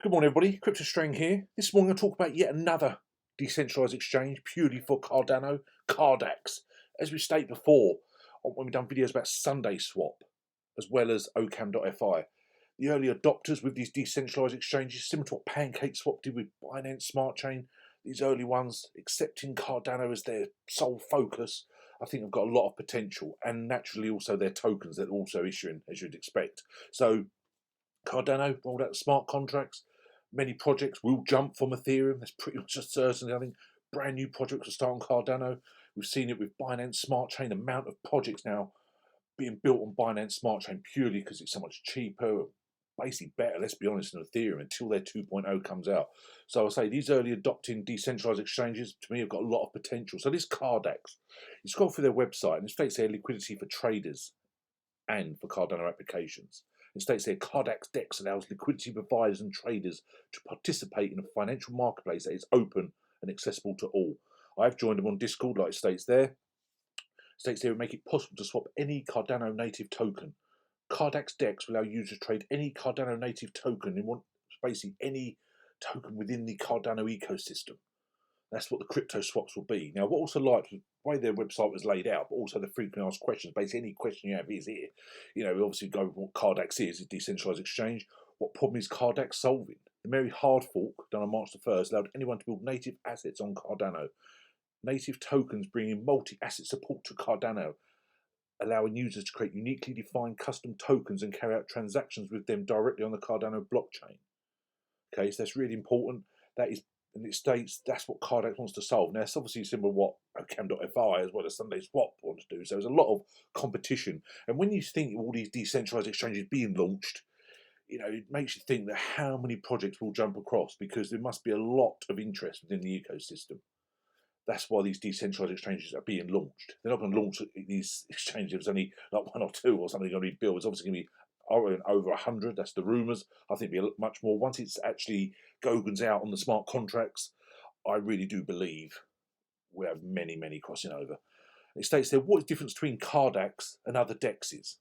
Good morning, everybody. CryptoStrang here. This morning, I'll talk about yet another decentralized exchange purely for Cardano, Cardax. As we stated before, when we've done videos about Sunday Swap, as well as Ocam.fi, the early adopters with these decentralized exchanges, similar to what PancakeSwap did with Binance Smart Chain, these early ones accepting Cardano as their sole focus, I think have got a lot of potential, and naturally also their tokens that are also issuing, as you'd expect. So Cardano rolled out smart contracts. Many projects will jump from Ethereum. That's pretty much a certainty. I think brand new projects will start on Cardano. We've seen it with Binance Smart Chain. The amount of projects now being built on Binance Smart Chain purely because it's so much cheaper, basically better, let's be honest, than Ethereum until their 2.0 comes out. So I'll say these early adopting decentralized exchanges, to me, have got a lot of potential. So this Cardax, you scroll through their website and it states their liquidity for traders and for Cardano applications. It states here Cardax DEX allows liquidity providers and traders to participate in a financial marketplace that is open and accessible to all. I've joined them on Discord, like it states there. It states here, make it possible to swap any Cardano native token. Cardax DEX will allow users to trade any Cardano native token in basically any token within the Cardano ecosystem. That's what the crypto swaps will be. Now, what I also liked was the way their website was laid out, but also the frequently asked questions. Basically, any question you have is here. We obviously go with what Cardax is, a decentralized exchange. What problem is Cardax solving? The Merry hard fork, done on March the 1st, allowed anyone to build native assets on Cardano. Native tokens bringing multi-asset support to Cardano, allowing users to create uniquely defined custom tokens and carry out transactions with them directly on the Cardano blockchain. Okay, so that's really important. That is, and it states that's what Cardax wants to solve. Now, it's obviously similar to what Ocam.fi as well as Sunday Swap wants to do. So there's a lot of competition. And when you think of all these decentralized exchanges being launched, it makes you think that how many projects will jump across because there must be a lot of interest within the ecosystem. That's why these decentralized exchanges are being launched. They're not going to launch these exchanges. There's only like one or two or something going to be built. It's obviously going to be over 100. That's the rumours. I think it'll be much more. Once it's actually Gogans out on the smart contracts, I really do believe we have many, many crossing over. It states there, what is the difference between Cardax and other DEXs?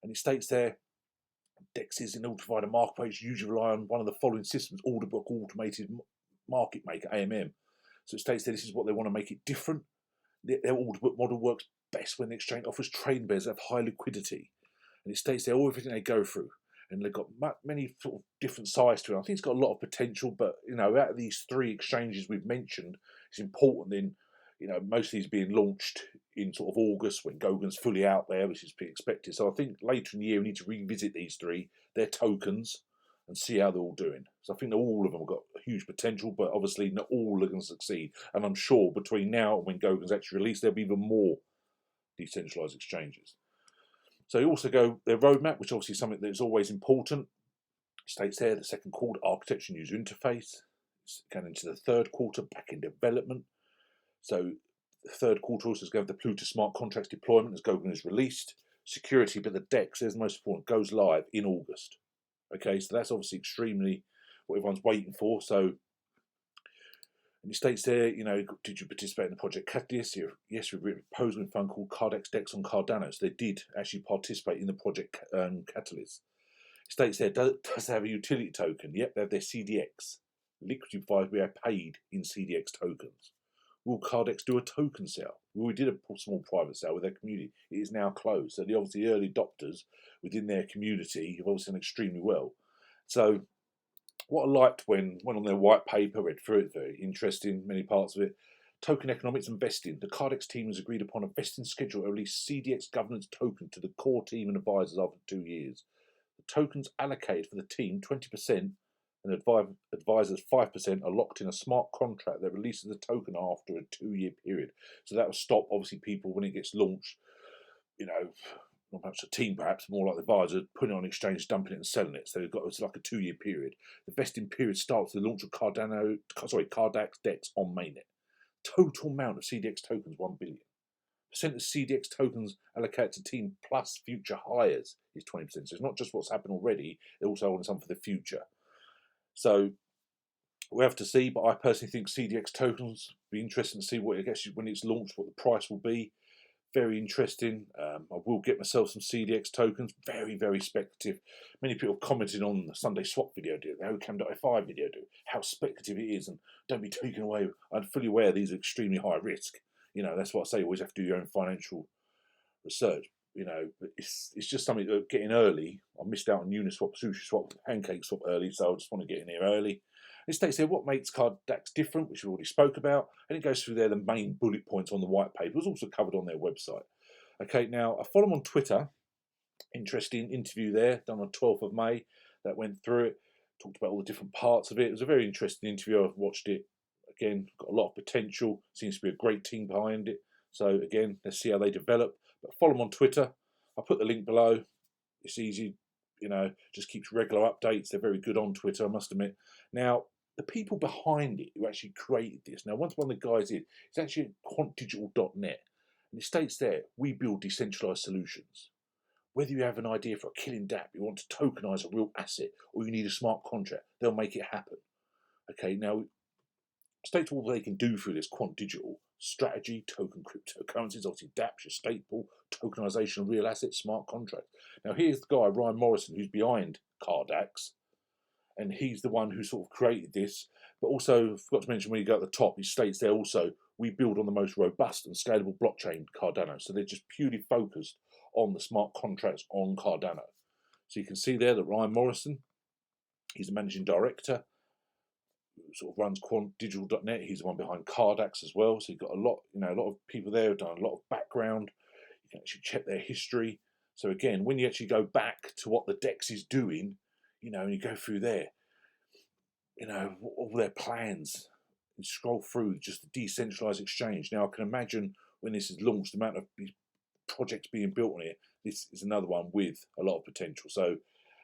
And it states there, DEXs in order to provide a marketplace usually rely on one of the following systems: order book automated market maker, AMM. So it states that this is what they want to make it different. Their order book model works best when the exchange offers trading pairs that have high liquidity. And it states there everything they go through. And they've got many sort of different sides to it. I think it's got a lot of potential, but out of these three exchanges we've mentioned, it's important then, most of these being launched in sort of August when Gogan's fully out there, which is to be expected. So I think later in the year we need to revisit these three, their tokens, and see how they're all doing. So I think that all of them have got huge potential, but obviously not all are going to succeed. And I'm sure between now and when Gogan's actually released, there'll be even more decentralized exchanges. So you also go their roadmap, which obviously is something that is always important. It states there the second quarter architecture and user interface. It's going into the third quarter back in development. So the third quarter also is going to have the Pluto smart contracts deployment as Gogan is released. Security, but the DEX is the most important, goes live in August. Okay, so that's obviously extremely what everyone's waiting for. So, and it states there, did you participate in the Project Catalyst? Yes, we've written a proposal in a fund called Cardax DEX on Cardano. So they did actually participate in the Project Catalyst. It states there, does they have a utility token? Yep, they have their CDX. Liquidity providers we have paid in CDX tokens. Will Cardax do a token sale? Well, we did a small private sale with their community. It is now closed. So the obviously early adopters within their community have obviously done extremely well. So what I liked when went on their white paper, read through it, very interesting, many parts of it. Token economics and vesting. The Cardax team has agreed upon a vesting schedule to release CDX governance token to the core team and advisors after 2 years. The tokens allocated for the team, 20%, and advisors 5% are locked in a smart contract that releases the token after a 2-year period. So that will stop, obviously, people when it gets launched, not perhaps a team, perhaps more like the advisor, putting it on exchange, dumping it and selling it. So it's like a 2-year period. The vesting period starts with the launch of Cardax DEX on mainnet. Total amount of CDX tokens, 1 billion. Percent of CDX tokens allocated to team plus future hires is 20%. So it's not just what's happened already, they're also holding some for the future. So we have to see, but I personally think CDX tokens be interesting to see what it gets when it's launched, what the price will be. Very interesting. I will get myself some CDX tokens. Very, very speculative. Many people commented on the Sunday swap video, the OCAM.fi video, how speculative it is, and don't be taken away. I'm fully aware these are extremely high risk. That's what I say. You always have to do your own financial research. But it's just something that getting early. I missed out on Uniswap, SushiSwap, PancakeSwap early, so I just want to get in here early. It states there what makes CarDAX different, which we already spoke about, and it goes through there the main bullet points on the white paper. It was also covered on their website. Okay, now I follow them on Twitter. Interesting interview there, done on 12th of May. That went through it, talked about all the different parts of it. It was a very interesting interview. I've watched it. Again, got a lot of potential. Seems to be a great team behind it. So again, let's see how they develop. But follow them on Twitter. I'll put the link below. It's easy, just keeps regular updates. They're very good on Twitter, I must admit. Now, the people behind it who actually created this, now once one of the guys is, it's actually quantdigital.net. And it states there, we build decentralized solutions. Whether you have an idea for a killing dApp, you want to tokenize a real asset, or you need a smart contract, they'll make it happen. Okay, now, states all they can do through this quant digital strategy, token cryptocurrencies, obviously dApps, your staple, tokenization of real assets, smart contracts. Now here's the guy, Ryan Morrison, who's behind CarDAX, and he's the one who sort of created this. But also, forgot to mention when you go at the top, he states there also, we build on the most robust and scalable blockchain, Cardano. So they're just purely focused on the smart contracts on Cardano. So you can see there that Ryan Morrison, he's the managing director, sort of runs quantdigital.net. He's the one behind CarDAX as well. So you've got a lot of people there who've done a lot of background. You can actually check their history. So again, when you actually go back to what the DEX is doing, and you go through there, all their plans, and scroll through just the decentralized exchange. Now I can imagine when this is launched, the amount of projects being built on it, this is another one with a lot of potential. So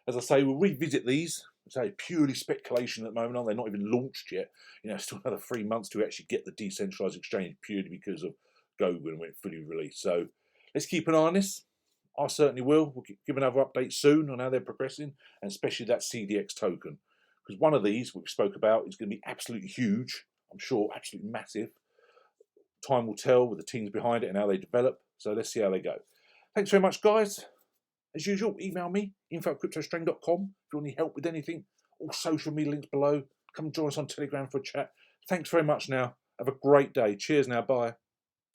as I say, we'll revisit these. Say purely speculation at the moment. They're not even launched yet. Still another 3 months to actually get the decentralized exchange purely because of Goguen when it fully released. So let's keep an eye on this. I certainly will. We'll give another update soon on how they're progressing, and especially that CDX token, because one of these we spoke about is going to be absolutely huge. I'm sure, absolutely massive. Time will tell with the teams behind it and how they develop. So let's see how they go. Thanks very much, guys. As usual, email me, info@cryptostrain.com if you want any help with anything. All social media links below. Come join us on Telegram for a chat. Thanks very much now. Have a great day. Cheers now. Bye.